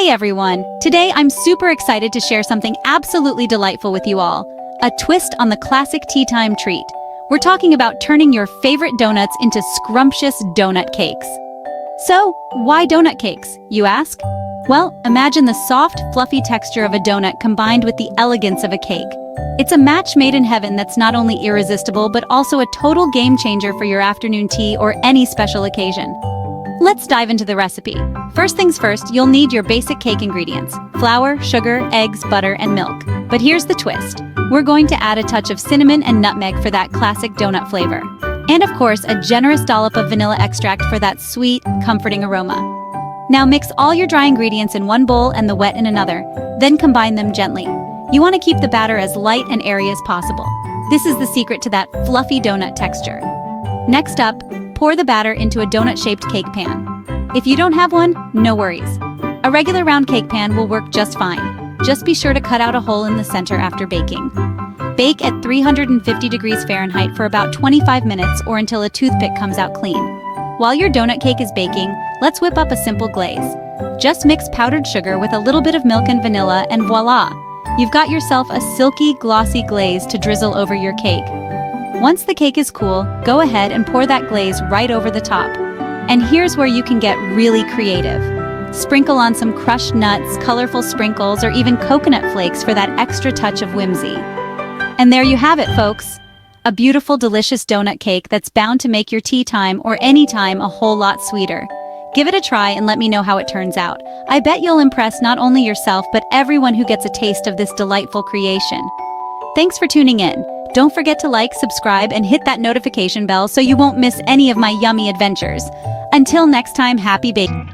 Hey everyone! Today I'm super excited to share something absolutely delightful with you all. A twist on the classic tea time treat. We're talking about turning your favorite donuts into scrumptious donut cakes. So, why donut cakes, you ask? Well, imagine the soft, fluffy texture of a donut combined with the elegance of a cake. It's a match made in heaven that's not only irresistible but also a total game changer for your afternoon tea or any special occasion. Let's dive into the recipe. First things first, you'll need your basic cake ingredients: flour, sugar, eggs, butter, and milk. But here's the twist. We're going to add a touch of cinnamon and nutmeg for that classic donut flavor. And of course, a generous dollop of vanilla extract for that sweet, comforting aroma. Now mix all your dry ingredients in one bowl and the wet in another, then combine them gently. You want to keep the batter as light and airy as possible. This is the secret to that fluffy donut texture. Next up, pour the batter into a donut-shaped cake pan. If you don't have one, no worries. A regular round cake pan will work just fine. Just be sure to cut out a hole in the center after baking. Bake at 350 degrees Fahrenheit for about 25 minutes or until a toothpick comes out clean. While your donut cake is baking, let's whip up a simple glaze. Just mix powdered sugar with a little bit of milk and vanilla and voila! You've got yourself a silky, glossy glaze to drizzle over your cake. Once the cake is cool, go ahead and pour that glaze right over the top. And here's where you can get really creative. Sprinkle on some crushed nuts, colorful sprinkles, or even coconut flakes for that extra touch of whimsy. And there you have it, folks. A beautiful, delicious donut cake that's bound to make your tea time or any time a whole lot sweeter. Give it a try and let me know how it turns out. I bet you'll impress not only yourself but everyone who gets a taste of this delightful creation. Thanks for tuning in. Don't forget to like, subscribe, and hit that notification bell so you won't miss any of my yummy adventures. Until next time, happy baking!